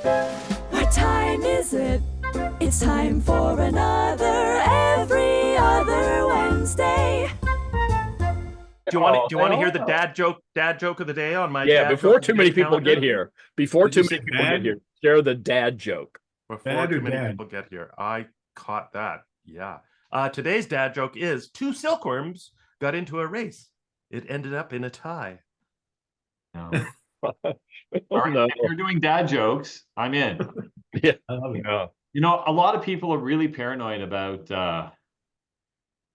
What time is it? It's time for another Every Other Wednesday. Do you want to hear the dad joke of the day on my Yeah, dad before joke too many people calendar? get here. Before Did you too say many people dad? get here, share the dad joke. Before Dad or too many dad? people get here. I caught that. Yeah. Today's dad joke is two silkworms got into a race. It ended up in a tie. No. Oh, All right, no. if you're doing dad jokes, I'm in. Yeah. I love it. Yeah. You know, a lot of people are really paranoid about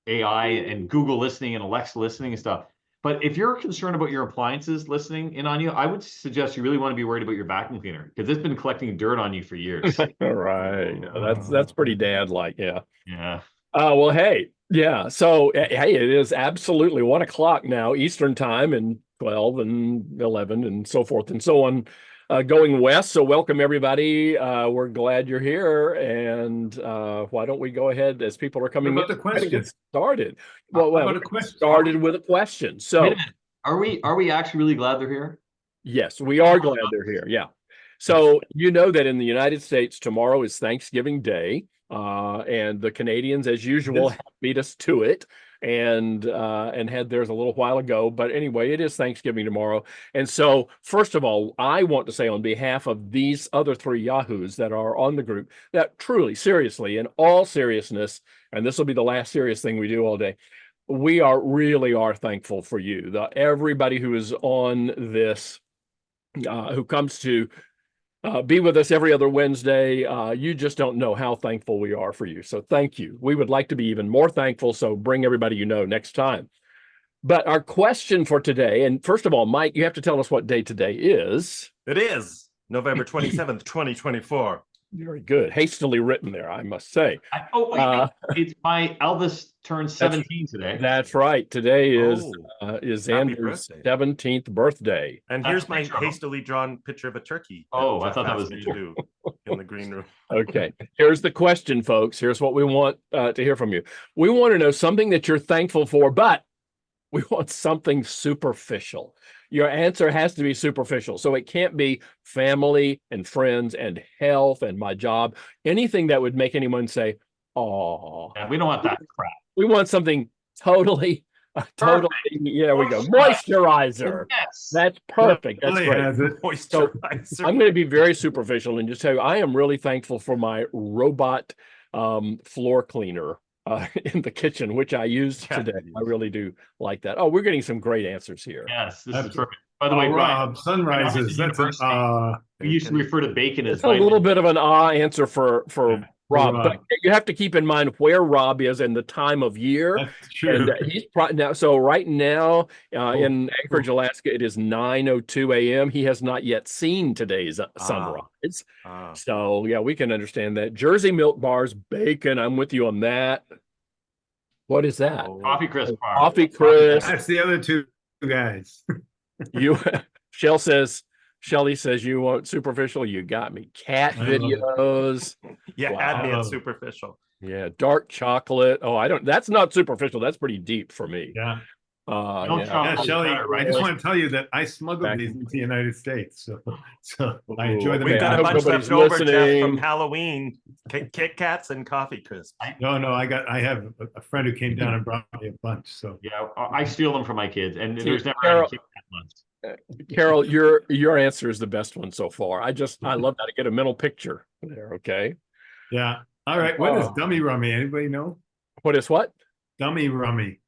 AI and Google listening and Alexa listening and stuff. But if you're concerned about your appliances listening in on you, I would suggest you really want to be worried about your vacuum cleaner because it's been collecting dirt on you for years. All right. That's pretty dad-like. Yeah. Yeah. Well, hey, yeah. So, hey, it is absolutely 1 o'clock now, Eastern time, and 12 and 11 and so forth and so on, going west. So, welcome everybody. We're glad you're here. And why don't we go ahead as people are coming What about in? the question? Get started. How Well, about we a question? started with a question. So, Wait a minute. Are we actually really glad they're here? yes, we are glad they're here. Yeah. So you know that in the United States, tomorrow is Thanksgiving Day, and the Canadians, as usual, Yes. beat us to it and had theirs a little while ago. But anyway, it is Thanksgiving tomorrow. And so, first of all, I want to say on behalf of these other three Yahoos that are on the group that truly, seriously, in all seriousness, and this will be the last serious thing we do all day, we really are thankful for you. Everybody who is on this, who comes to be with us every other Wednesday. You just don't know how thankful we are for you. So thank you. We would like to be even more thankful. So bring everybody you know next time. But our question for today, and first of all, Mike, you have to tell us what day today is. It is November 27th, 2024. Very good. Hastily written there, I must say. It's my Elvis turned 17 today. That's right. Today is Happy Andrew's birthday. 17th birthday. And here's my hastily drawn picture of a turkey. Oh, I Jeff thought that asked was me me. to do in the green room. Okay. Here's the question, folks. Here's what we want to hear from you. We want to know something that you're thankful for, but we want something superficial. Your answer has to be superficial. So it can't be family and friends and health and my job, anything that would make anyone say, oh, Yeah, we don't want that crap. we want something totally, yeah, we go. Moisturizer. Yes. That's perfect. That's Really great. has it. Moisturizer. I'm going to be very superficial and just tell you, I am really thankful for my robot floor cleaner in the kitchen, which I used Yeah. today. I really do like that. Oh, we're getting some great answers here. Yes, this is Absolutely. perfect. By the way, Ryan, Rob, sunrises. That's an we used to refer to bacon as It's a little bit of an answer for Yeah, Rob, Rob. but you have to keep in mind where Rob is in the time of year. That's true. And he's now. So right now in Anchorage, Alaska, it is 9:02 a.m. He has not yet seen today's sunrise. So yeah, we can understand that. Jersey Milk Bars, bacon. I'm with you on that. What is that? Coffee Crisp bar. Coffee Crisp. That's the other two guys. You, Shelly says you want superficial. You got me. Cat I love it. videos. Yeah, Wow. add me at superficial. Yeah, dark chocolate. Oh, I don't. That's not superficial. That's pretty deep for me. Yeah. Milk Yeah. chocolate. Yeah, Shelley, Right. I just want to tell you that I smuggled Back- these into the United States. So I enjoy them. We've Okay, I got a hope bunch nobody's left over, Jeff, listening. from Halloween. Kit Kats and Coffee Crisp. No, I have a friend who came down and brought me a bunch. So Yeah, I steal them from my kids, and See, there's never Carol- any Kit Kat left. Carol, your answer is the best one so far. I love how to get a mental picture there. Okay. yeah. All right. What is Oh. dummy rummy? Anybody know? What is what? Dummy rummy.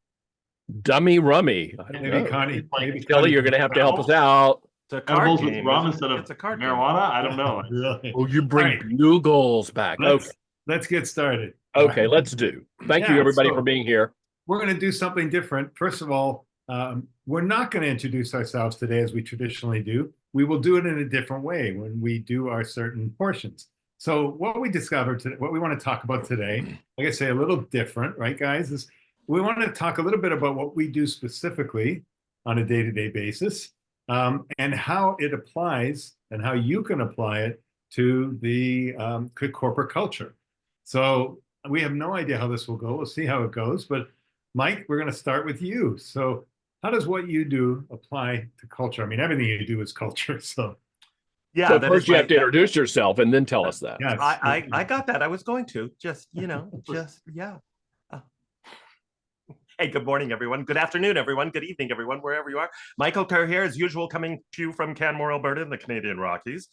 Dummy rummy. I don't Maybe know. Connie. Maybe Kelly, Connie you're going to can have to help us out. It's a card Edibles with game. rum instead of It's a card game. marijuana? I don't know. Really? Oh, you bring All right. bugles back. Okay. Let's get started. Okay, All right. let's do. Thank you, Yeah, everybody, so- for being here. We're going to do something different. First of all, we're not going to introduce ourselves today as we traditionally do. We will do it in a different way when we do our certain portions. So what we discovered today, what we want to talk about today, like I say, a little different, right, guys, is we want to talk a little bit about what we do specifically on a day-to-day basis, and how it applies and how you can apply it to the corporate culture. So we have no idea how this will go. We'll see how it goes. But Mike, we're going to start with you. So how does what you do apply to culture? I mean, everything you do is culture. So Yeah, So that first is you my- have to introduce yourself and then tell us that. Yes. I got that. I was going to just, yeah. Uh, Hey, good morning, everyone. Good afternoon, everyone. Good evening, everyone, wherever you are. Michael Kerr here, as usual, coming to you from Canmore, Alberta, in the Canadian Rockies.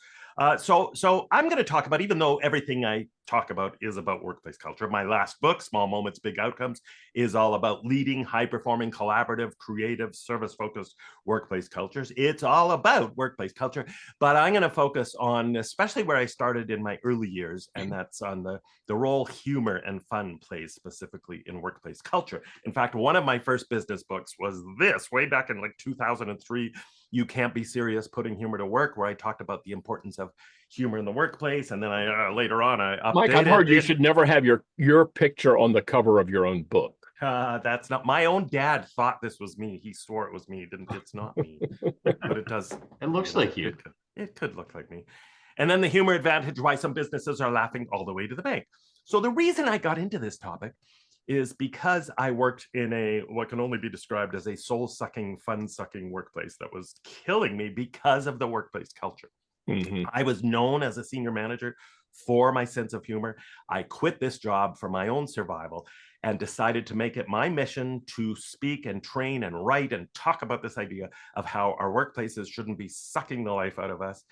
So I'm going to talk about, even though everything I talk about is about workplace culture, my last book, Small Moments, Big Outcomes, is all about leading, high-performing, collaborative, creative, service-focused workplace cultures. It's all about workplace culture, but I'm going to focus on, especially where I started in my early years, and that's on the role humor and fun plays specifically in workplace culture. In fact, one of my first business books was this, way back in like 2003, You Can't Be Serious, Putting Humor to Work, where I talked about the importance of humor in the workplace. And then I later on, I updated. Mike, I've heard you should never have your picture on the cover of your own book. That's not, my own dad thought this was me. He swore it was me. It's not me, but it does. It looks like you. It could look like me. And then the humor advantage, why some businesses are laughing all the way to the bank. So the reason I got into this topic is because I worked in what can only be described as a soul-sucking, fun-sucking workplace that was killing me because of the workplace culture. Mm-hmm. I was known as a senior manager for my sense of humor. I quit this job for my own survival and decided to make it my mission to speak and train and write and talk about this idea of how our workplaces shouldn't be sucking the life out of us.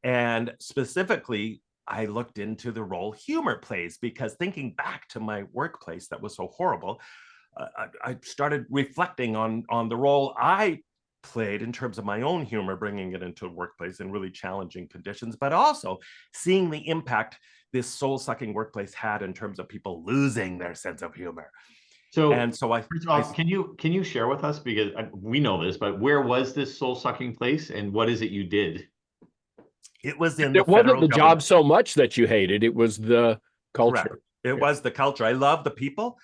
And specifically, I looked into the role humor plays, because thinking back to my workplace that was so horrible, I started reflecting on the role I played in terms of my own humor, bringing it into a workplace in really challenging conditions, but also seeing the impact this soul-sucking workplace had in terms of people losing their sense of humor. So, and so first of all, can you share with us, because we know this, but where was this soul-sucking place, and what is it you did? It was in It wasn't the job so much that you hated; it was the culture. Correct. It was the culture. I love the people.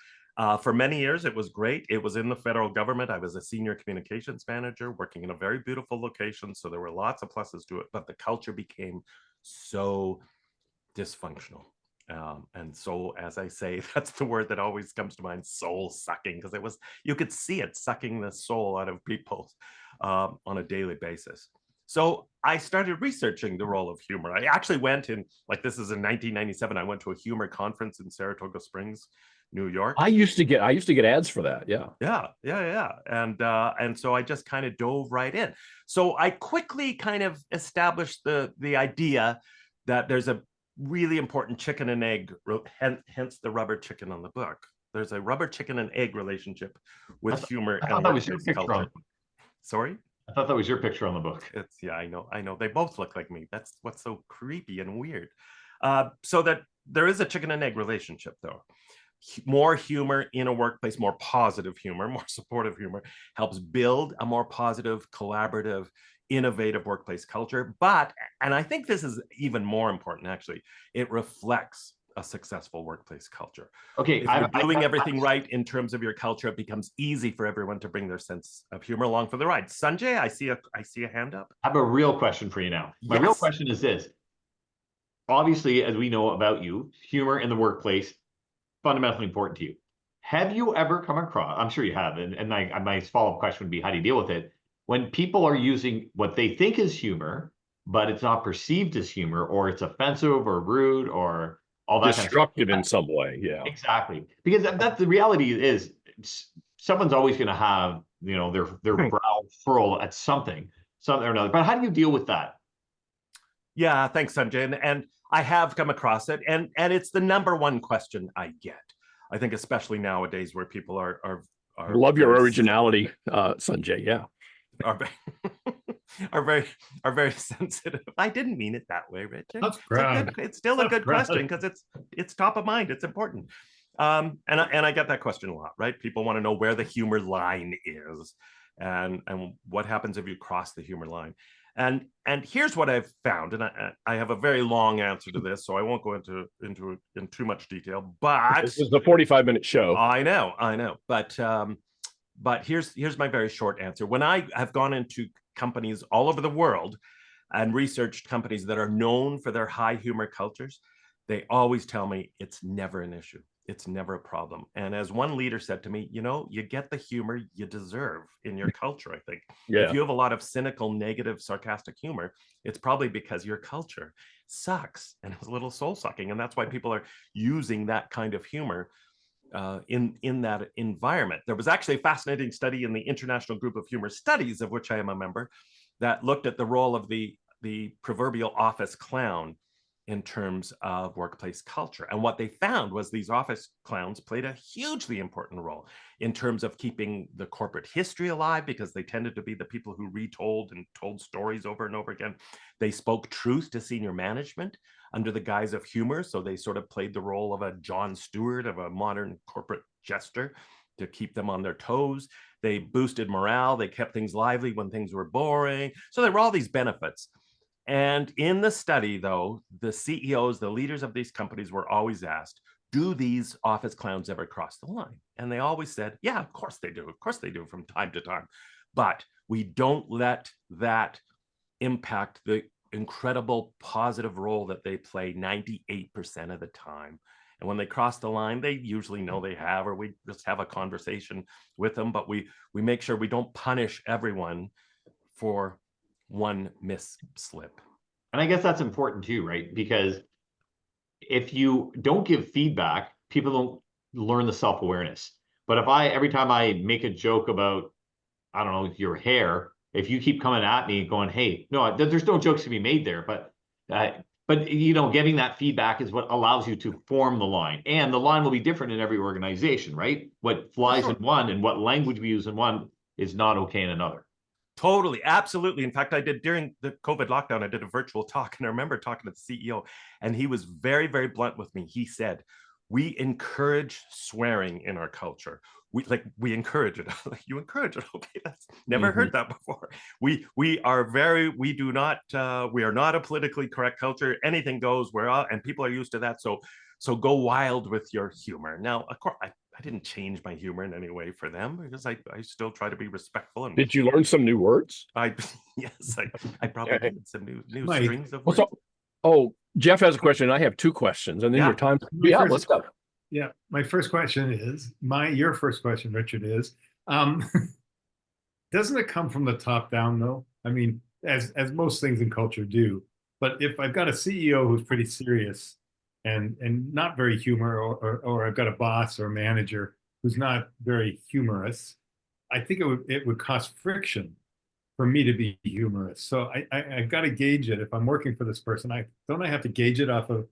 For many years, it was great. It was in the federal government. I was a senior communications manager working in a very beautiful location. So there were lots of pluses to it, but the culture became so dysfunctional. And so, as I say, that's the word that always comes to mind, soul sucking, because you could see it sucking the soul out of people on a daily basis. So I started researching the role of humor. I actually went in, like, this is in 1997, I went to a humor conference in Saratoga Springs, New York. I used to get ads for that. Yeah. And so I just kind of dove right in. So I quickly kind of established the idea that there's a really important chicken and egg, hence the rubber chicken on the book. There's a rubber chicken and egg relationship with humor and workplace culture. Sorry? I thought that was your picture on the book. Yeah, I know. They both look like me. That's what's so creepy and weird. So that there is a chicken and egg relationship, though. More humor in a workplace, more positive humor, more supportive humor, helps build a more positive, collaborative, innovative workplace culture. But, and I think this is even more important, actually, it reflects a successful workplace culture. Okay, if you're doing everything right in terms of your culture, it becomes easy for everyone to bring their sense of humor along for the ride. Sanjay, I see a hand up. I have a real question for you now. My real question is this. Obviously, as we know about you, humor in the workplace, fundamentally important to you. Have you ever come across, I'm sure you have, and my follow-up question would be, how do you deal with it? When people are using what they think is humor, but it's not perceived as humor, or it's offensive or rude or all that destructive in some way. Yeah, exactly. Because that's the reality is someone's always going to have, their brow furl at something or another. But how do you deal with that? Yeah, thanks, Sanjay. And I have come across it, and it's the number one question I get. I think especially nowadays where people are love your originality, Sanjay. Yeah. Are very sensitive. I didn't mean it that way, Richard. It's still a good question because it's top of mind. It's important. And I get that question a lot, right? People want to know where the humor line is, and what happens if you cross the humor line. And here's what I've found, and I have a very long answer to this, so I won't go into too much detail. But this is the 45-minute show. I know. But here's my very short answer. When I have gone into companies all over the world and researched companies that are known for their high humor cultures, they always tell me it's never an issue. it's never a problem. And as one leader said to me, you know, you get the humor you deserve in your culture, I think. Yeah. If you have a lot of cynical, negative, sarcastic humor, it's probably because your culture sucks and it's a little soul sucking. And that's why people are using that kind of humor in that environment. There was actually a fascinating study in the International Group of Humor Studies, of which I am a member, that looked at the role of the proverbial office clown in terms of workplace culture. And what they found was these office clowns played a hugely important role in terms of keeping the corporate history alive, because they tended to be the people who retold and told stories over and over again. They spoke truth to senior management under the guise of humor. So they sort of played the role of a Jon Stewart, of a modern corporate jester, to keep them on their toes. They boosted morale. They kept things lively when things were boring. So there were all these benefits. And in the study, though, the CEOs, the leaders of these companies were always asked, do these office clowns ever cross the line? And they always said, yeah, of course they do. Of course they do from time to time. But we don't let that impact the incredible positive role that they play 98% of the time. And when they cross the line, they usually know they have, or we just have a conversation with them, but we make sure we don't punish everyone for one misslip. And I guess that's important too, right? Because if you don't give feedback, people don't learn the self-awareness. But if every time I make a joke about, I don't know, your hair, if you keep coming at me going, hey, no, there's no jokes to be made there, but you know, getting that feedback is what allows you to form the line. And the line will be different in every organization, right? What flies in one and what language we use in one is not okay in another. Totally, absolutely. In fact, I did during the COVID lockdown, I did a virtual talk, and I remember talking to the CEO, and he was very, very blunt with me. He said, we encourage swearing in our culture. We encourage it. You encourage it. Okay, that's never heard that before. We are not a politically correct culture. Anything goes. And people are used to that. So go wild with your humor. Now, of course, I didn't change my humor in any way for them, because I still try to be respectful. And Did you learn some new words? Yes, I probably did some new Mike, strings of words. Jeff has a question. I have two questions, and then your time. Yeah, let's go. Yeah, my first question is your first question, Richard, is doesn't it come from the top down though? I mean, as most things in culture do. But if I've got a CEO who's pretty serious and not very humor, or I've got a boss or a manager who's not very humorous, I think it would cause friction for me to be humorous. So I've got to gauge it. If I'm working for this person, I have to gauge it off of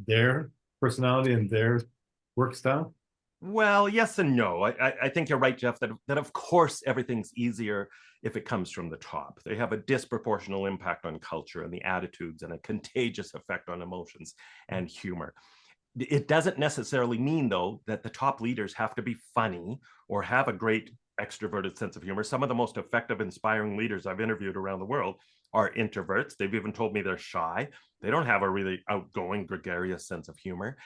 their personality and their work style? Well, yes and no. I think you're right, Jeff, that of course everything's easier if it comes from the top. They have a disproportional impact on culture and the attitudes, and a contagious effect on emotions and humor. It doesn't necessarily mean, though, that the top leaders have to be funny or have a great extroverted sense of humor. Some of the most effective, inspiring leaders I've interviewed around the world are introverts. They've even told me they're shy. They don't have a really outgoing, gregarious sense of humor.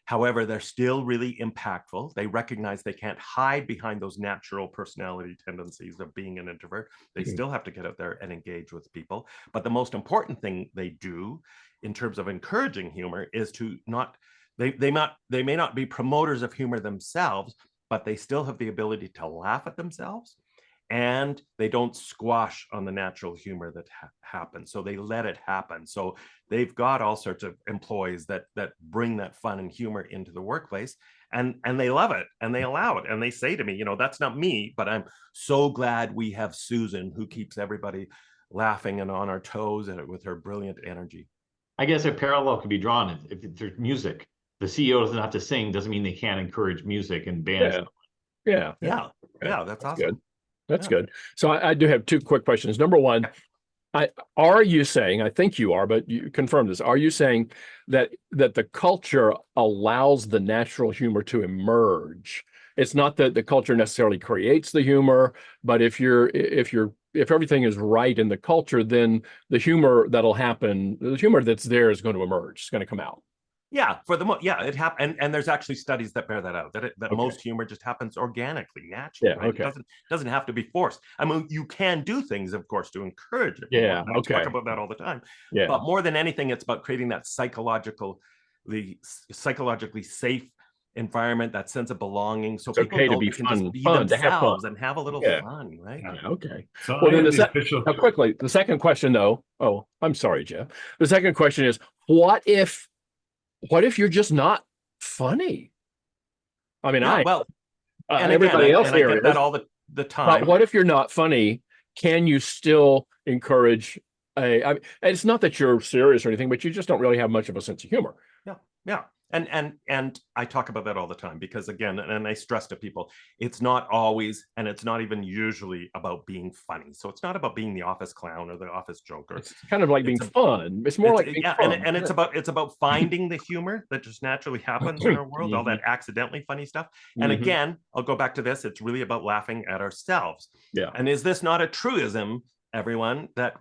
However, they're still really impactful. They recognize they can't hide behind those natural personality tendencies of being an introvert. They still have to get out there and engage with people. But the most important thing they do in terms of encouraging humor is to not, they may not be promoters of humor themselves, but they still have the ability to laugh at themselves, and they don't squash on the natural humor that happens. So they let it happen. So they've got all sorts of employees that bring that fun and humor into the workplace, and they love it, and they allow it. And they say to me, you know, that's not me, but I'm so glad we have Susan, who keeps everybody laughing and on our toes with her brilliant energy. I guess a parallel could be drawn. If there's music, the CEO doesn't have to sing, doesn't mean they can't encourage music and bands. Yeah. That's awesome. Good. That's good. So I do have two quick questions. Number one, are you saying, I think you are, but you confirm this, are you saying that the culture allows the natural humor to emerge? It's not that the culture necessarily creates the humor, but if everything is right in the culture, then the humor that'll happen, the humor that's there is going to emerge. It's going to come out. Yeah, it happens, and there's actually studies that bear that out. That most humor just happens organically, naturally. Yeah, okay. It doesn't have to be forced. I mean, you can do things, of course, to encourage it. Yeah, I talk about that all the time. Yeah, but more than anything, it's about creating that psychologically safe environment, that sense of belonging. So It's okay to be can fun, just be fun, to have fun. themselves and have a little Yeah. fun, right? Yeah. Yeah, okay. So Well, I then am the the official. Now, quickly, the second question, though. Oh, I'm sorry, Jeff. The second question is, what if you're just not funny? I mean, Yeah, well, and everybody again, else and I here get is. that all the But time. what if you're not funny? Can you still encourage I mean, it's not that you're serious or anything, but you just don't really have much of a sense of humor. Yeah. And I talk about that all the time because again, and I stress to people, it's not always, and it's not even usually about being funny. So it's not about being the office clown or the office joker. It's kind of like being fun. It's more like being fun. And it's about finding the humor that just naturally happens in our world, all that accidentally funny stuff. And again, I'll go back to this. It's really about laughing at ourselves. Yeah. And is this not a truism, everyone, that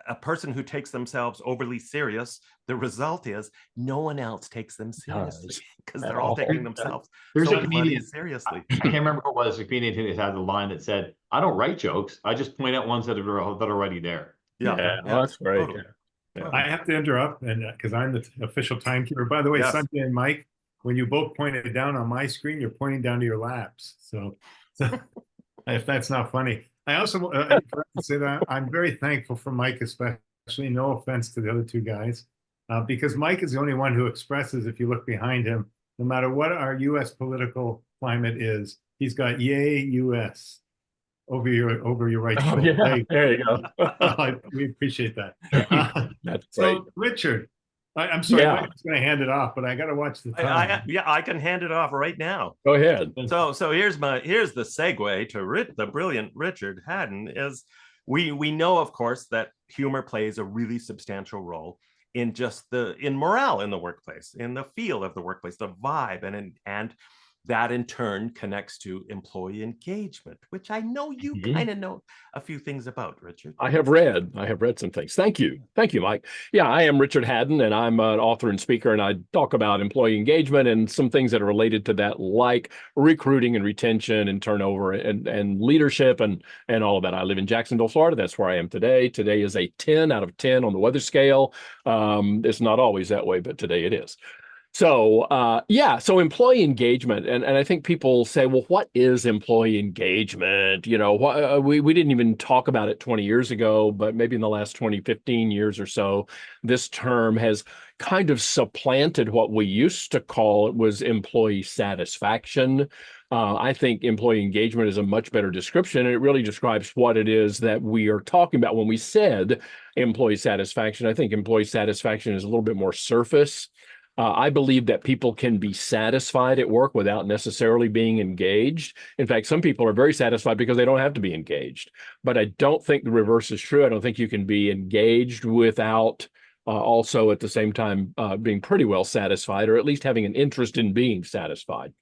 a person who takes themselves overly serious, the result is no one else takes them seriously because they're all taking themselves There's so a comedian seriously. I can't remember who it was. A comedian who had the line that said, "I don't write jokes. I just point out ones that are already there." Yeah, well, that's great. Totally. Yeah. I have to interrupt, and because I'm the official timekeeper. By the way, Yes. Sanjay and Mike, when you both pointed down on my screen, you're pointing down to your laps. So if that's not funny, I also forgot to say that I'm very thankful for Mike, especially. No offense to the other two guys, because Mike is the only one who expresses, if you look behind him, no matter what our U.S. political climate is, he's got "Yay U.S." over your right Oh, shoulder. yeah. There you go. We appreciate that. That's great. So, Richard, I'm sorry, Yeah. I'm just going to hand it off, but I got to watch the time. I can hand it off right now. Go ahead. So here's the segue to the brilliant Richard Haddon. Is we know, of course, that humor plays a really substantial role in in morale in the workplace, in the feel of the workplace, the vibe, and that in turn connects to employee engagement, which I know you kind of know a few things about, Richard. I have read some things. Thank you, Mike. Yeah, I am Richard Haddon, and I'm an author and speaker, and I talk about employee engagement and some things that are related to that, like recruiting and retention and turnover and leadership and all of that. I live in Jacksonville, Florida. That's where I am today. Today is a 10 out of 10 on the weather scale. It's not always that way, but today it is. So, so employee engagement, and I think people say, well, what is employee engagement? You know, we didn't even talk about it 20 years ago, but maybe in the last 20, 15 years or so, this term has kind of supplanted what we used to call it was employee satisfaction. I think employee engagement is a much better description, and it really describes what it is that we are talking about when we said employee satisfaction. I think employee satisfaction is a little bit more surface. I believe that people can be satisfied at work without necessarily being engaged. In fact, some people are very satisfied because they don't have to be engaged. But I don't think the reverse is true. I don't think you can be engaged without also at the same time being pretty well satisfied, or at least having an interest in being satisfied.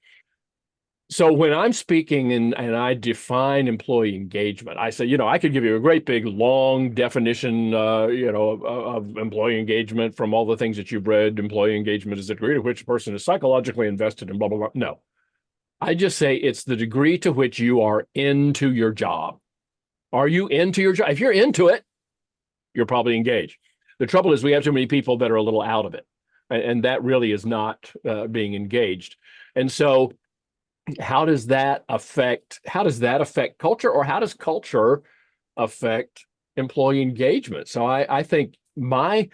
So when I'm speaking and I define employee engagement, I say, I could give you a great big long definition, of employee engagement from all the things that you've read. Employee engagement is the degree to which a person is psychologically invested in blah, blah, blah. No, I just say it's the degree to which you are into your job. Are you into your job? If you're into it, you're probably engaged. The trouble is we have too many people that are a little out of it. And that really is not being engaged. And so how does that affect culture, or how does culture affect employee engagement? So I think my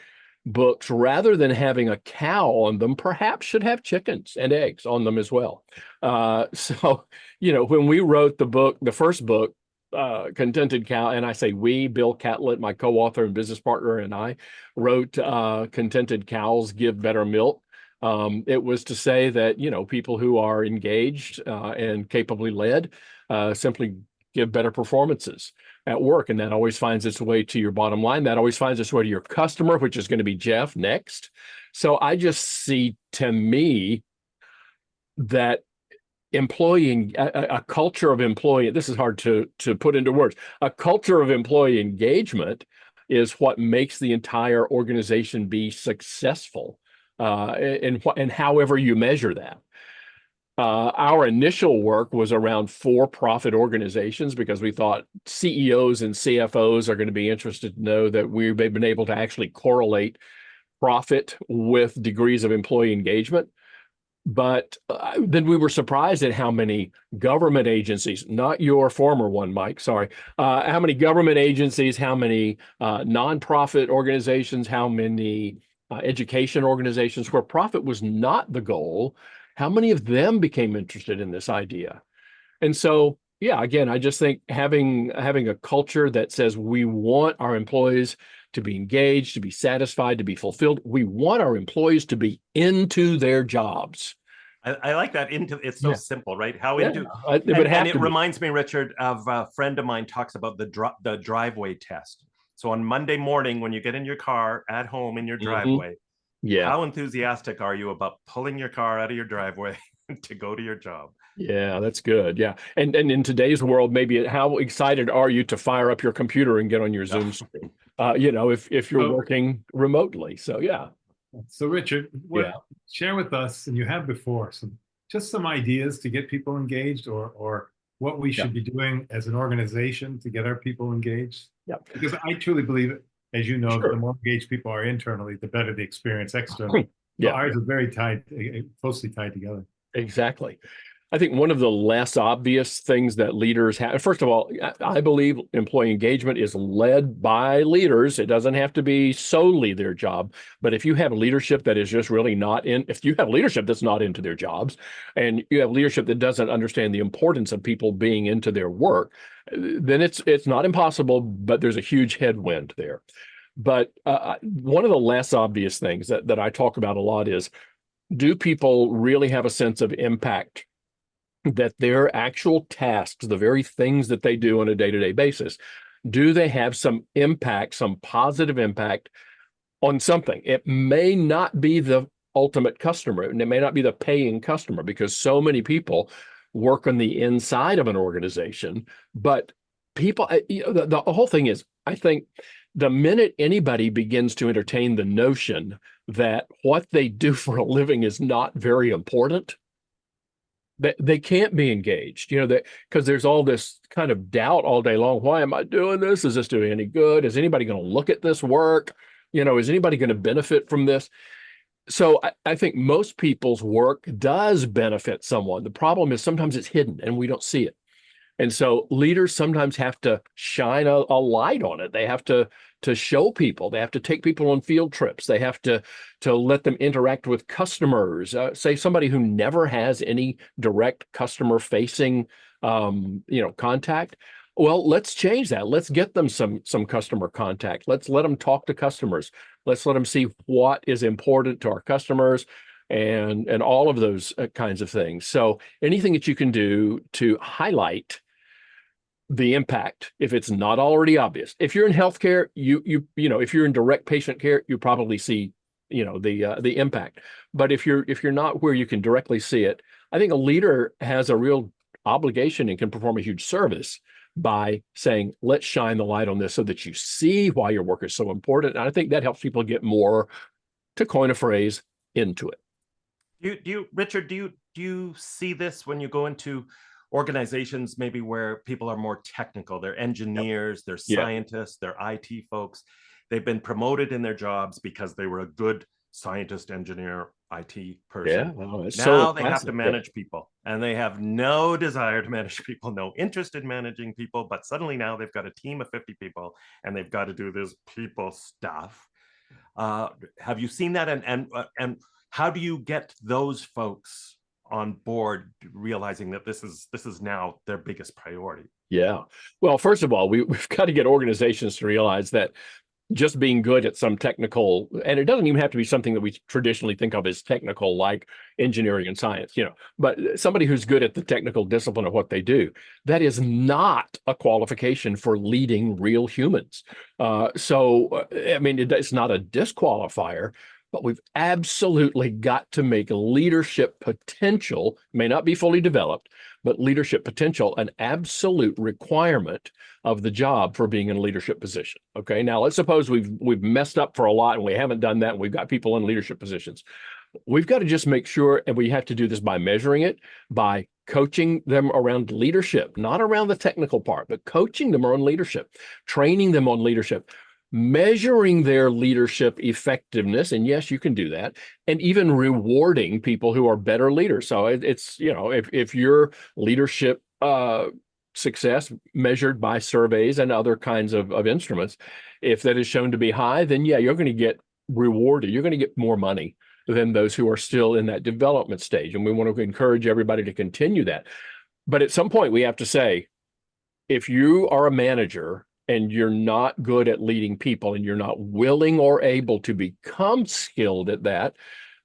books, rather than having a cow on them, perhaps should have chickens and eggs on them as well. So when we wrote the first book, Contented Cow, and I say we, Bill Catlett, my co-author and business partner, and I wrote Contented Cows Give Better Milk. It was to say that, people who are engaged and capably led simply give better performances at work. And that always finds its way to your bottom line. That always finds its way to your customer, which is going to be Jeff next. So I just see, to me, that a culture of employee, this is hard to put into words, a culture of employee engagement is what makes the entire organization be successful. And however you measure that. Our initial work was around for-profit organizations because we thought CEOs and CFOs are going to be interested to know that we've been able to actually correlate profit with degrees of employee engagement. But then we were surprised at how many government agencies, not your former one, Mike, sorry, how many government agencies, how many nonprofit organizations, how many education organizations where profit was not the goal, how many of them became interested in this idea? And so, yeah, again, I just think having a culture that says we want our employees to be engaged, to be satisfied, to be fulfilled. We want our employees to be into their jobs. I like that. Into it's so Yeah. simple, right? How Yeah, into it would have and it to be. reminds me, Richard, of a friend of mine talks about the driveway test. So on Monday morning, when you get in your car at home in your driveway, Yeah, how enthusiastic are you about pulling your car out of your driveway to go to your job? yeah, that's good. Yeah, and in today's world, maybe how excited are you to fire up your computer and get on your Zoom screen? If you're So- working remotely. So yeah, So Richard, Yeah. share with us, and you have before, some ideas to get people engaged, or what we should be doing as an organization to get our people engaged. Yeah. Because I truly believe, as you know, Sure. the more engaged people are internally, the better the experience externally. So Yeah. ours are very tied, closely tied together. Exactly. I think one of the less obvious things that leaders have, first of all, I believe employee engagement is led by leaders. It doesn't have to be solely their job. But if you have leadership that is just really not in, if you have leadership that's not into their jobs, and you have leadership that doesn't understand the importance of people being into their work, then it's not impossible, but there's a huge headwind there. But one of the less obvious things that I talk about a lot is, do people really have a sense of impact, that their actual tasks, the very things that they do on a day-to-day basis, do they have some impact, some positive impact on something? It may not be the ultimate customer, and it may not be the paying customer, because so many people work on the inside of an organization. But people, the whole thing is, I think the minute anybody begins to entertain the notion that what they do for a living is not very important, that they can't be engaged, that because there's all this kind of doubt all day long. Why am I doing this? Is this doing any good? Is anybody going to look at this work? Is anybody going to benefit from this? So I think most people's work does benefit someone. The problem is sometimes it's hidden and we don't see it. And so leaders sometimes have to shine a light on it. They have to show people. They have to take people on field trips. They have to let them interact with customers. Say somebody who never has any direct customer-facing, contact. Well, let's change that. Let's get them some customer contact. Let's let them talk to customers. Let's let them see what is important to our customers, and all of those kinds of things. So anything that you can do to highlight the impact, if it's not already obvious. If you're in healthcare, if you're in direct patient care, you probably see, the impact. But if you're not where you can directly see it, I think a leader has a real obligation and can perform a huge service by saying, let's shine the light on this so that you see why your work is so important. And I think that helps people get more, to coin a phrase, into it. Richard, do you see this when you go into organizations maybe where people are more technical? They're engineers, they're scientists, they're IT folks. They've been promoted in their jobs because they were a good scientist, engineer, IT person. Now they have to manage people, and they have no desire to manage people, no interest in managing people, but suddenly now they've got a team of 50 people and they've got to do this people stuff. Have you seen that? And how do you get those folks on board, realizing that this is now their biggest priority? Yeah. Well, first of all, we've got to get organizations to realize that just being good at some technical, and it doesn't even have to be something that we traditionally think of as technical, like engineering and science, but somebody who's good at the technical discipline of what they do, that is not a qualification for leading real humans. It's not a disqualifier, but we've absolutely got to make leadership potential, may not be fully developed, but leadership potential an absolute requirement of the job for being in a leadership position. Okay, now let's suppose we've messed up for a lot and we haven't done that, and we've got people in leadership positions. We've got to just make sure, and we have to do this by measuring it, by coaching them around leadership, not around the technical part, but coaching them around leadership, training them on leadership. measuring their leadership effectiveness. And yes, you can do that, and even rewarding people who are better leaders. So it's, if your leadership success measured by surveys and other kinds of instruments, if that is shown to be high, then yeah, you're going to get rewarded. You're going to get more money than those who are still in that development stage. And we want to encourage everybody to continue that. But at some point, we have to say, if you are a manager and you're not good at leading people and you're not willing or able to become skilled at that,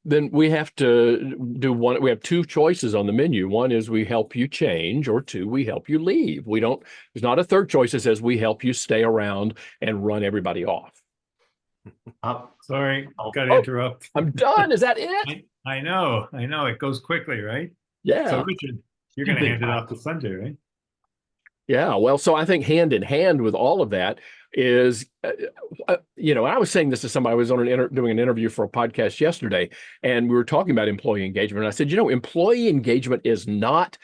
then we have to do one. We have two choices on the menu. One is we help you change, or two, we help you leave. There's not a third choice that says we help you stay around and run everybody off. Sorry, got to interrupt. I'm done. Is that it? I know. It goes quickly, right? Yeah. So Richard, you're going to hand it off to Sanjay, right? Yeah. Well, so I think hand in hand with all of that is, I was saying this to somebody. I was on doing an interview for a podcast yesterday, and we were talking about employee engagement. And I said, employee engagement is not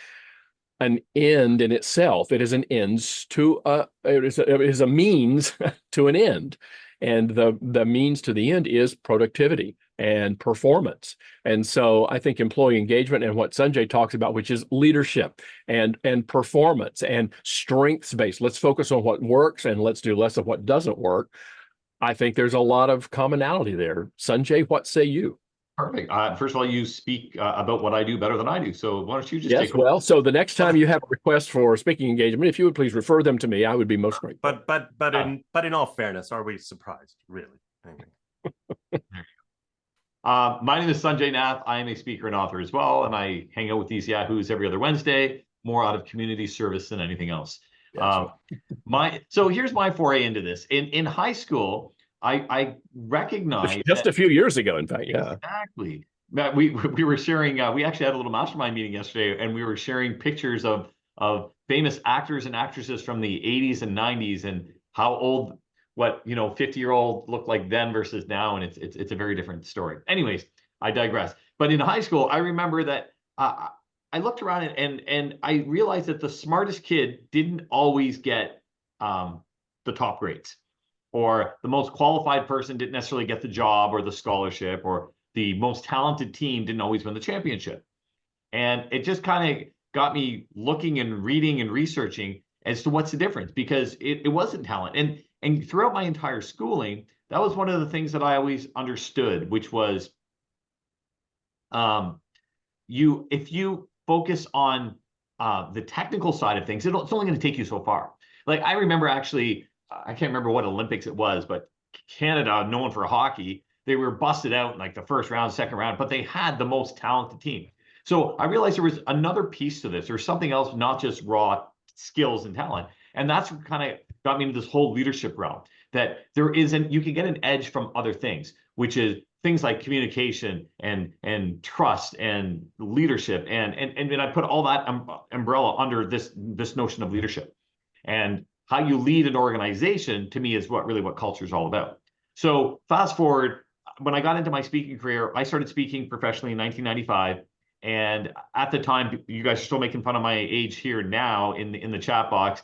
an end in itself. It is an ends to it is a means to an end. And the means to the end is productivity and performance. And so I think employee engagement and what Sanjay talks about, which is leadership and performance and strengths-based. Let's focus on what works and let's do less of what doesn't work. I think there's a lot of commonality there. Sanjay, what say you? Perfect. First of all, you speak about what I do better than I do. So why don't you just take well, so the next time you have a request for speaking engagement, if you would please refer them to me, I would be most grateful. But in all fairness, are we surprised, really? My name is Sanjay Nath. I am a speaker and author as well, and I hang out with these yahoos every other Wednesday, more out of community service than anything else. So here's my foray into this. In high school, I recognized just a few years ago, in fact. Yeah, exactly. We were sharing. We actually had a little mastermind meeting yesterday, and we were sharing pictures of famous actors and actresses from the 80s and 90s, and how old 50-year-old looked like then versus now, and it's a very different story. Anyways, I digress. But in high school, I remember that I looked around and I realized that the smartest kid didn't always get the top grades, or the most qualified person didn't necessarily get the job or the scholarship, or the most talented team didn't always win the championship. And it just kind of got me looking and reading and researching as to what's the difference, because it wasn't talent. And throughout my entire schooling, that was one of the things that I always understood, which was if you focus on the technical side of things, it's only going to take you so far. Like, I remember actually, I can't remember what Olympics it was, but Canada, known for hockey, they were busted out in like the first round, second round, but they had the most talented team. So I realized there was another piece to this. There's something else, not just raw skills and talent. And that's what kind of got me into this whole leadership realm, that you can get an edge from other things, which is things like communication and trust and leadership. And I put all that umbrella under this notion of leadership. And how you lead an organization, to me, is what culture is all about. So fast forward, when I got into my speaking career, I started speaking professionally in 1995. And at the time, you guys are still making fun of my age here now in the chat box.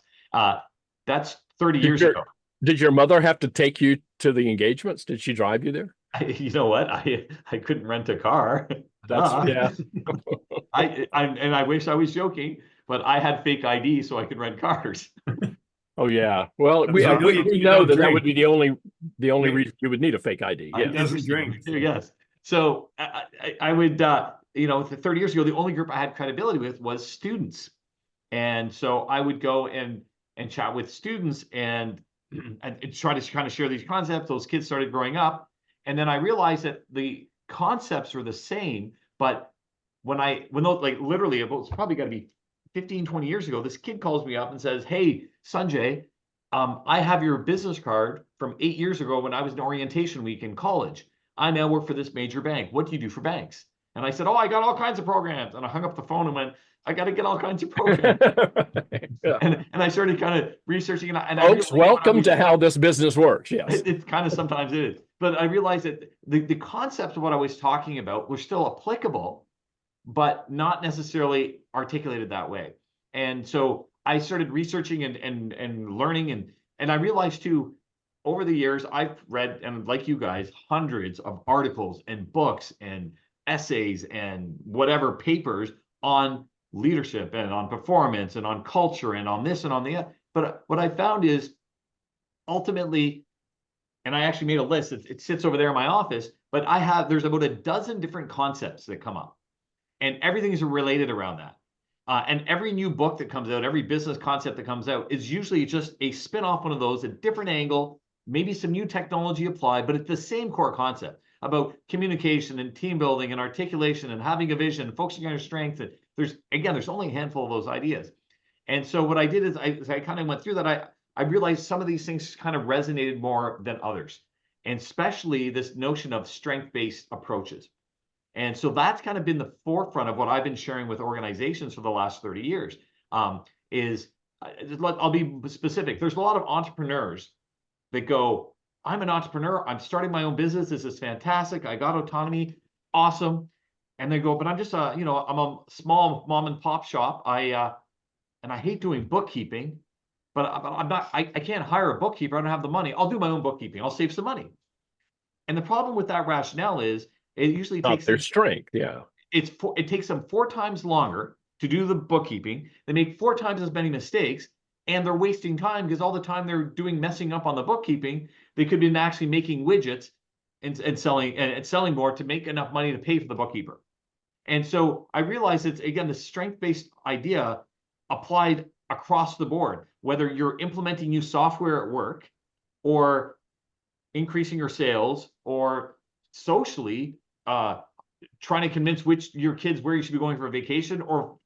That's 30 years ago. Did your mother have to take you to the engagements? Did she drive you there? You know what? I couldn't rent a car. Yeah. I wish I was joking, but I had fake ID so I could rent cars. Oh yeah. Well, we know that would be the only reason you would need a fake ID. He doesn't drink. Yes. So I would 30 years ago, the only group I had credibility with was students, and so I would go and chat with students and try to kind of share these concepts. Those kids started growing up, and then I realized that the concepts were the same, but when those, like, literally, it's probably got to be 15, 20 years ago, this kid calls me up and says, "Hey, Sanjay, I have your business card from 8 years ago when I was in orientation week in college. I now work for this major bank. What do you do for banks?" And I said, "Oh, I got all kinds of programs." And I hung up the phone and went, "I got to get all kinds of programs." Yeah. And I started kind of researching. And Folks, welcome to how this business works. Yes. It's kind of sometimes it is. But I realized that the concepts of what I was talking about were still applicable, but not necessarily articulated that way. And so I started researching and learning. And I realized too, over the years, I've read, and like you guys, hundreds of articles and books and essays and whatever papers on leadership and on performance and on culture and on this and on the other. But what I found is ultimately, and I actually made a list, it sits over there in my office, but there's about a dozen different concepts that come up, and everything is related around that. And every new book that comes out, every business concept that comes out is usually just a spin-off one of those, a different angle, maybe some new technology applied, but it's the same core concept about communication and team building and articulation and having a vision and focusing on your strengths. And there's only a handful of those ideas. And so what I did is I kind of went through that. I realized some of these things kind of resonated more than others, and especially this notion of strength-based approaches. And so that's kind of been the forefront of what I've been sharing with organizations for the last 30 years. I'll be specific. There's a lot of entrepreneurs that go, I'm an entrepreneur. I'm starting my own business. This is fantastic. I got autonomy. Awesome. And they go, but I'm just I'm a small mom and pop shop. And I hate doing bookkeeping, but I can't hire a bookkeeper. I don't have the money. I'll do my own bookkeeping. I'll save some money. And the problem with that rationale is it usually takes their strength. Yeah. It takes them 4 times longer to do the bookkeeping. They make 4 times as many mistakes, and they're wasting time because all the time they're messing up on the bookkeeping, they could be actually making widgets and selling more to make enough money to pay for the bookkeeper. And so I realized it's, again, the strength-based idea applied across the board, whether you're implementing new software at work or increasing your sales or socially trying to convince your kids where you should be going for a vacation, or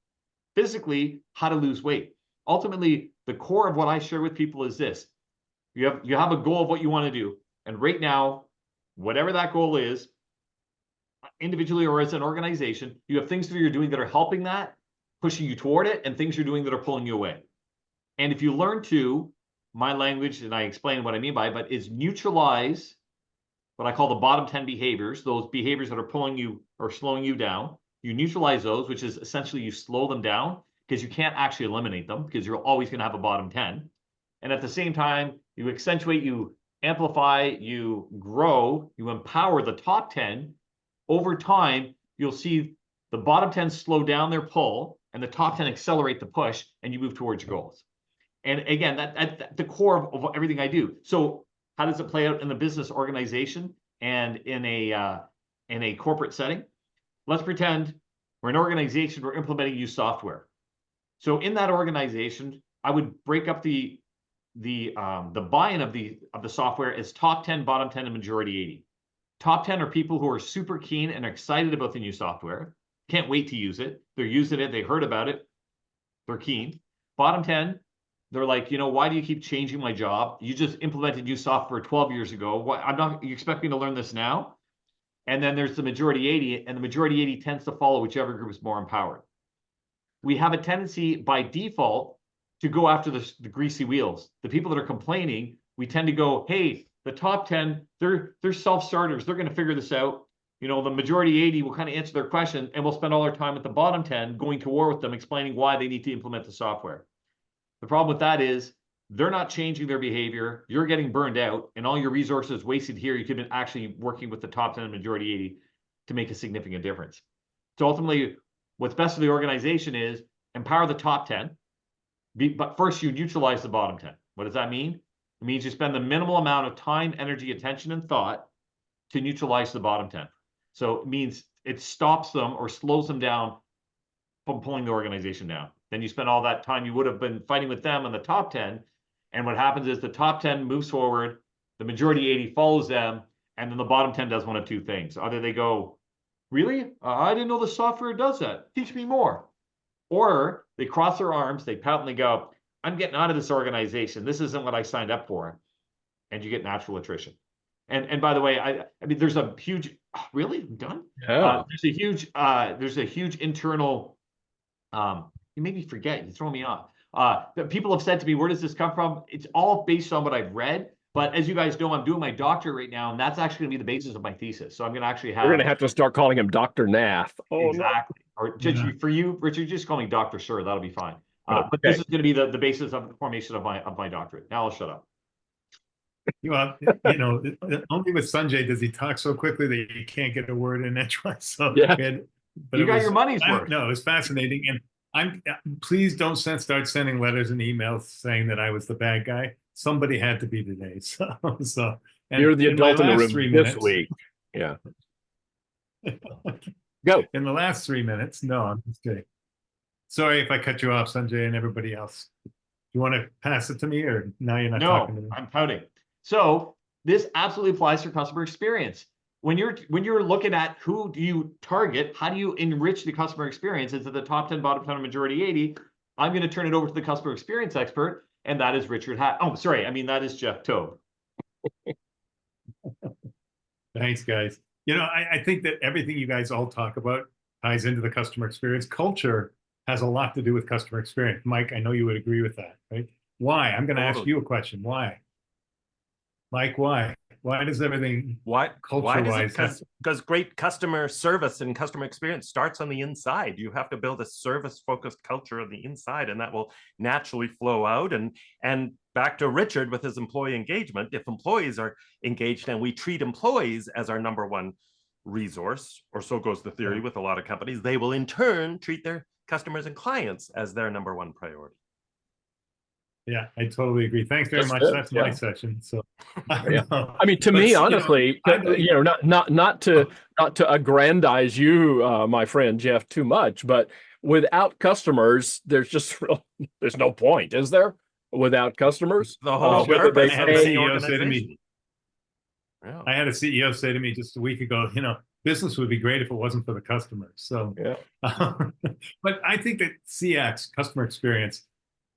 physically how to lose weight. Ultimately, the core of what I share with people is this. You have a goal of what you want to do. And right now, whatever that goal is, individually or as an organization, you have things that you're doing that are helping that, pushing you toward it, and things you're doing that are pulling you away. And if you learn to, my language, and I explain what I mean by it, but is neutralize what I call the bottom 10 behaviors, those behaviors that are pulling you or slowing you down. You neutralize those, which is essentially you slow them down because you can't actually eliminate them because you're always going to have a bottom 10. And at the same time, you accentuate, you amplify, you grow, you empower the top 10. Over time, you'll see the bottom 10 slow down their pull and the top 10 accelerate the push, and you move towards your goals. And again, that's the core of everything I do. So how does it play out in the business organization and in a corporate setting? Let's pretend we're an organization, we're implementing new software. So in that organization, I would break up the buy-in of the software as top 10, bottom 10, and majority 80. Top 10 are people who are super keen and excited about the new software. Can't wait to use it. They're using it. They heard about it. They're keen. Bottom 10, they're like, why do you keep changing my job? You just implemented new software 12 years ago. You expect me to learn this now? And then there's the majority 80, and the majority 80 tends to follow whichever group is more empowered. We have a tendency by default to go after the greasy wheels. The people that are complaining, we tend to go, hey, the top 10, they're self-starters. They're going to figure this out. The majority 80 will kind of answer their question, and we'll spend all our time at the bottom 10 going to war with them, explaining why they need to implement the software. The problem with that is they're not changing their behavior. You're getting burned out, and all your resources wasted here. You could have been actually working with the top 10 and majority 80 to make a significant difference. So ultimately, what's best for the organization is empower the top 10, but first you neutralize the bottom 10. What does that mean? It means you spend the minimal amount of time, energy, attention, and thought to neutralize the bottom 10. So it means it stops them or slows them down from pulling the organization down. Then you spend all that time you would have been fighting with them on the top 10. And what happens is the top 10 moves forward, the majority 80 follows them, and then the bottom 10 does one of two things. Either they go, really? I didn't know the software does that. Teach me more. Or they cross their arms, they pout, and they go, I'm getting out of this organization. This isn't what I signed up for. And you get natural attrition. And by the way, I mean, there's a huge, really? I'm done? Yeah. There's a huge internal, you made me forget, you throw me off. People have said to me, where does this come from? It's all based on what I've read. But as you guys know, I'm doing my doctorate right now, and that's actually going to be the basis of my thesis. So I'm going to actually have... We're going to have to start calling him Dr. Nath. Oh, exactly. No. Or for you, Richard, just call me Dr. Sir. That'll be fine. Okay. But this is going to be the basis of the formation of my doctorate. Now I'll shut up. Well, only with Sanjay does he talk so quickly that you can't get a word in edgewise. So, Yeah. but You it got was- your money's worth. No, it was fascinating, and please don't start sending letters and emails saying that I was the bad guy. Somebody had to be today. So and You're the in my adult in the last room 3 this minutes- week. Yeah. Go. In the last 3 minutes, no, I'm just kidding. Sorry if I cut you off, Sanjay, and everybody else. You want to pass it to me, or now you're not talking to No, me? I'm pouting. So this absolutely applies to customer experience. When you're looking at who do you target, how do you enrich the customer experience? Is it the top 10, bottom 10, or majority 80? I'm going to turn it over to the customer experience expert, and that is Richard that is Jeff Tobe. Thanks, guys. I think that everything you guys all talk about ties into the customer experience. Culture has a lot to do with customer experience. Mike, I know you would agree with that, right? Why? I'm going to ask Totally. you a question. Why? Mike, why? Why does everything Why does culture-wise it? Because great customer service and customer experience starts on the inside. You have to build a service-focused culture on the inside, and that will naturally flow out. And back to Richard with his employee engagement, if employees are engaged and we treat employees as our number one resource, or so goes the theory with a lot of companies, they will in turn treat their customers and clients as their number one priority. Yeah, I totally agree. Thanks very That's much. good, That's yeah. my session. So, Yeah. no. I mean, to But, me, honestly, I believe- not to aggrandize you, my friend Jeff, too much, but without customers, there's no point, is there? Without customers, The whole whether they purpose had of a any CEO say to me- organization. Yeah. I had a CEO say to me just a week ago, business would be great if it wasn't for the customers. So, Yeah. but I think that CX, customer experience,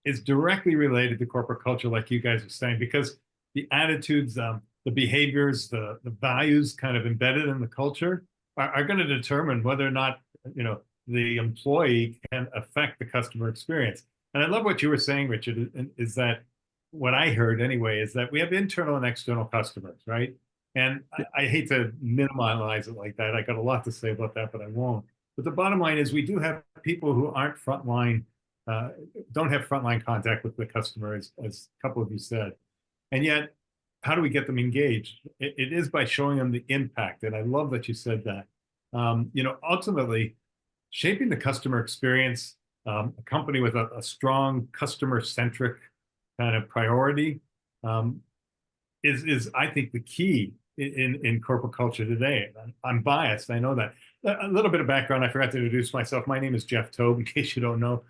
is directly related to corporate culture, like you guys are saying, because the attitudes, the behaviors, the values kind of embedded in the culture are going to determine whether or not, the employee can affect the customer experience. And I love what you were saying, Richard, is that what I heard anyway, is that we have internal and external customers, right? And I hate to minimize it like that. I got a lot to say about that, but I won't. But the bottom line is we do have people who aren't frontline, don't have frontline contact with the customer, as a couple of you said. And yet, how do we get them engaged? It is by showing them the impact. And I love that you said that. Ultimately, shaping the customer experience, a company with a strong customer-centric kind of priority is, I think, the key in corporate culture today. I'm biased, I know that. A little bit of background, I forgot to introduce myself. My name is Jeff Tobe, in case you don't know.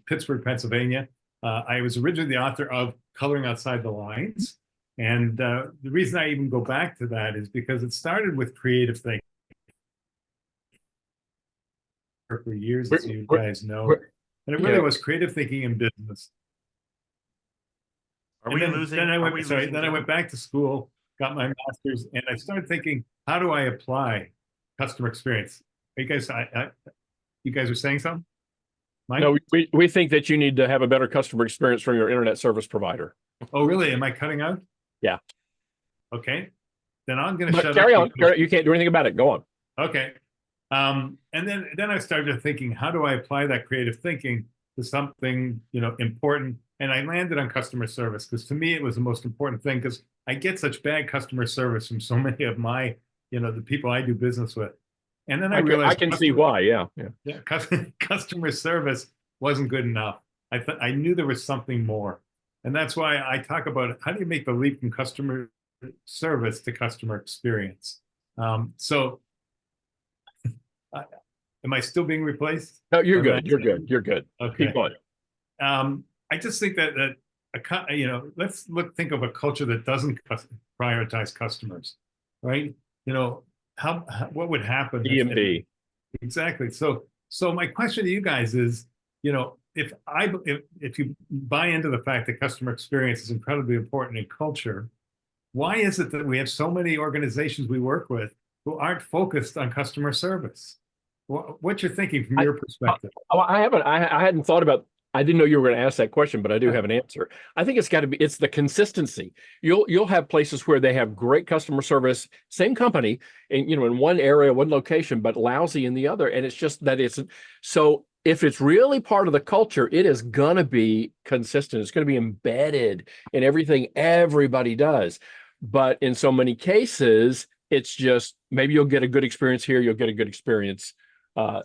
Pittsburgh, Pennsylvania. I was originally the author of Coloring Outside the Lines. And the reason I even go back to that is because it started with creative thinking. For years, as you guys know. And it really was creative thinking in business. Are we losing? Then I are went, we sorry, losing then I Jeff? went back to school, got my master's, and I started thinking, how do I apply customer experience? Are you guys, you guys are saying something? Mike? No, we think that you need to have a better customer experience from your internet service provider. Oh, really? Am I cutting out? Yeah. Okay. Then I'm going to But shut carry up. on. You can't do anything about it. Go on. Okay. And then I started thinking, how do I apply that creative thinking to something, important? And I landed on customer service, because to me, it was the most important thing, because I get such bad customer service from so many of my, the people I do business with. And then I realized I can see why. Yeah. customer service wasn't good enough. I knew there was something more. And that's why I talk about how do you make the leap from customer service to customer experience. So am I still being replaced? No, you're good. You're good. You're good. Okay. Keep going. I just think that let's think of a culture that doesn't prioritize customers, right? What would happen? EMB. Exactly. So my question to you guys is, if you buy into the fact that customer experience is incredibly important in culture, why is it that we have so many organizations we work with who aren't focused on customer service? What's your thinking from your perspective? I hadn't thought about. I didn't know you were going to ask that question, but I do have an answer. I think it's the consistency. You'll have places where they have great customer service, same company, and in one area, one location, but lousy in the other. And it's just that it's so if it's really part of the culture, it is going to be consistent. It's going to be embedded in everything everybody does. But in so many cases, it's just maybe you'll get a good experience here, you'll get a good experience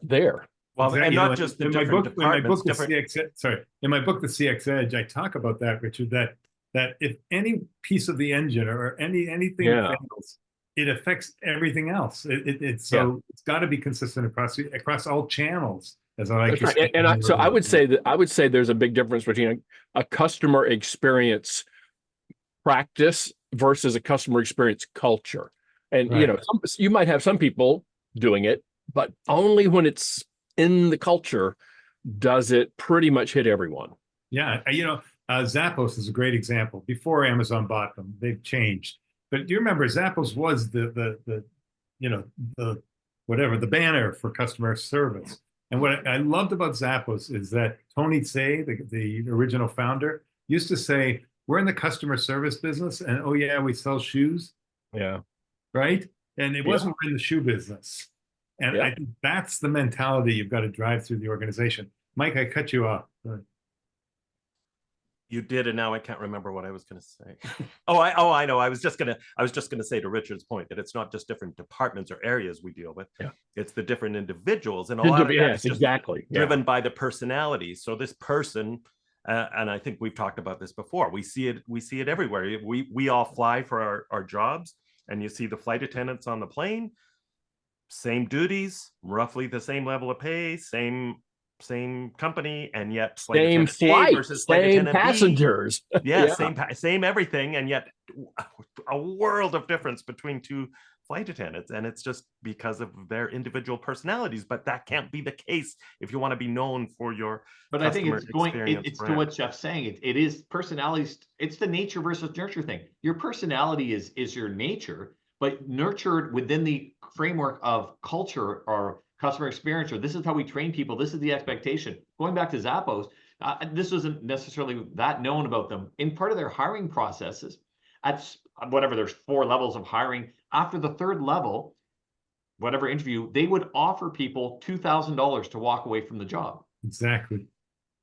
there. Well, Exactly. and You not know, just the in my different book, in my departments, book, the different. in my book, The CX Edge, I talk about that, Richard, that if any piece of the engine or anything Yeah. fails, it affects everything else. It's got to be consistent across all channels, as I like That's to right. say. So I would say there's a big difference between a customer experience practice versus a customer experience culture. And you know, you might have some people doing it, but only when it's in the culture does it pretty much hit everyone. Yeah, you know, Zappos is a great example. Before Amazon bought them, they've changed. But do you remember Zappos was the you know, the banner for customer service. And what I loved about Zappos is that Tony Tse, the original founder, used to say, "We're in the customer service business, and oh yeah, we sell shoes." Yeah. Right? And it wasn't in the shoe business. And I think that's the mentality you've got to drive through the organization. Mike, I cut you off. You did, and now I can't remember what I was going to say. I know. I was just gonna say to Richard's point that it's not just different departments or areas we deal with. Yeah. It's the different individuals, and a lot of that is just exactly driven by the personality. So this person, and I think we've talked about this before. We see it everywhere. We all fly for our jobs, and you see the flight attendants on the plane, same duties, roughly the same level of pay, same company, and yet same flight versus same passengers. Yeah, same everything, and yet a world of difference between two flight attendants, and it's just because of their individual personalities. But that can't be the case if you want to be known for your. But I think it's to what Jeff's saying. It is personalities. It's the nature versus nurture thing. Your personality is your nature, but nurtured within the framework of culture or customer experience, or this is how we train people. This is the expectation. Going back to Zappos, this wasn't necessarily that known about them. In part of their hiring processes, at whatever, there's 4 levels of hiring. After the 3rd level, whatever interview, they would offer people $2,000 to walk away from the job. Exactly.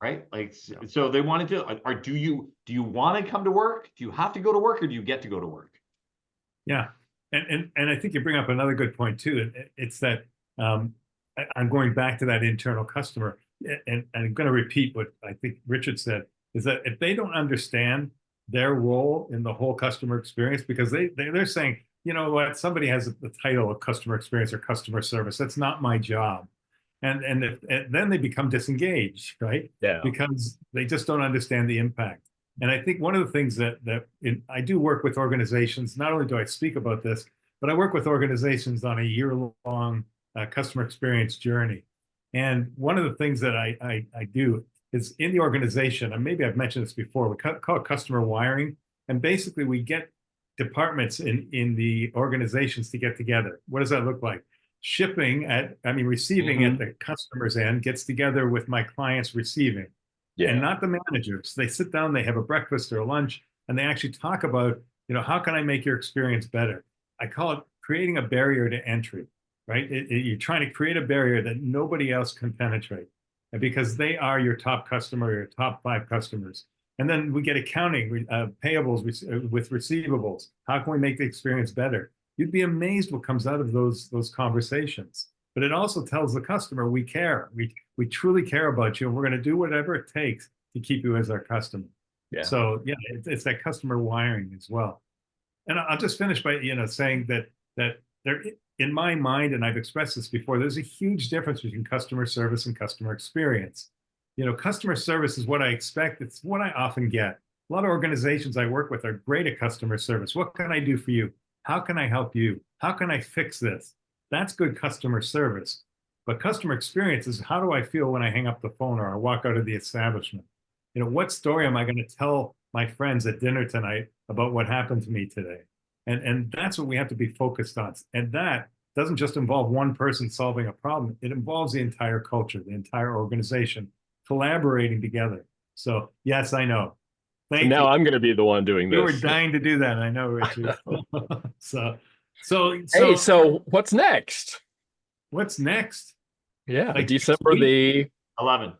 Right? Like, so they wanted to, or do you want to come to work? Do you have to go to work, or do you get to go to work? Yeah. And I think you bring up another good point too. It's that I'm going back to that internal customer, and I'm going to repeat what I think Richard said, is that if they don't understand their role in the whole customer experience, because they're saying, you know what, somebody has the title of customer experience or customer service. That's not my job. And then they become disengaged, right? Yeah. Because they just don't understand the impact. And I think one of the things I do work with organizations, not only do I speak about this, but I work with organizations on a year-long customer experience journey. And one of the things that I do is in the organization, and maybe I've mentioned this before, we call it customer wiring. And basically we get departments in the organizations to get together. What does that look like? Receiving at the customer's end gets together with my clients receiving. Yeah. And not the managers. They sit down, they have a breakfast or a lunch, and they actually talk about, you know, how can I make your experience better? I call it creating a barrier to entry, right? You're trying to create a barrier that nobody else can penetrate, and because they are your top customer, your top 5 customers. And then we get accounting, payables with receivables. How can we make the experience better? You'd be amazed what comes out of those conversations. But it also tells the customer we care. We truly care about you, and we're going to do whatever it takes to keep you as our customer. Yeah. So yeah, it's that customer wiring as well. And I'll just finish by saying that there, in my mind, and I've expressed this before, there's a huge difference between customer service and customer experience. You know, customer service is what I expect. It's what I often get. A lot of organizations I work with are great at customer service. What can I do for you? How can I help you? How can I fix this? That's good customer service. But customer experience is, how do I feel when I hang up the phone or I walk out of the establishment? You know, what story am I going to tell my friends at dinner tonight about what happened to me today? And that's what we have to be focused on. And that doesn't just involve one person solving a problem. It involves the entire culture, the entire organization, collaborating together. So yes, I know. Thank you. Now I'm going to be the one doing this. You were dying to do that. I know, Richard. So what's next? What's next? Yeah, Like December the 11.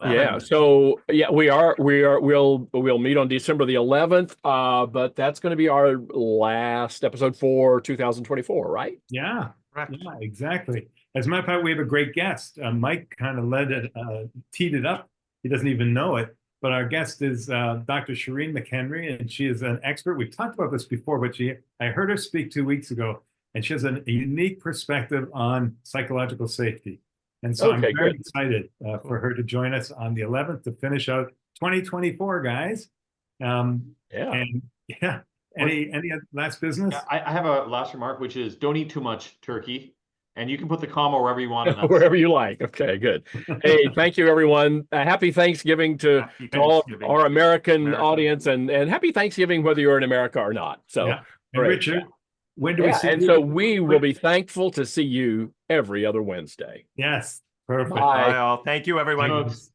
Yeah, so yeah, we'll meet on December the 11th. But that's going to be our last episode for 2024, right? Yeah, Correct. yeah, exactly. As a matter of fact, we have a great guest. Mike kind of teed it up. He doesn't even know it. But our guest is Dr. Shireen McHenry, and she is an expert. We've talked about this before, but I heard her speak 2 weeks ago, and she has a unique perspective on psychological safety. And so I'm very excited for her to join us on the 11th to finish out 2024, guys. Yeah. And yeah, any last business? Yeah, I have a last remark, which is don't eat too much turkey. And you can put the comma wherever you want. Wherever you like. Okay, good. Hey, thank you, everyone. Happy Thanksgiving to all of our American audience, and happy Thanksgiving whether you're in America or not. So, yeah. And Richard, when do we see and you? so we will be thankful to see you every other Wednesday. Yes, perfect. Bye. Bye all. Thank you, everyone. Thanks.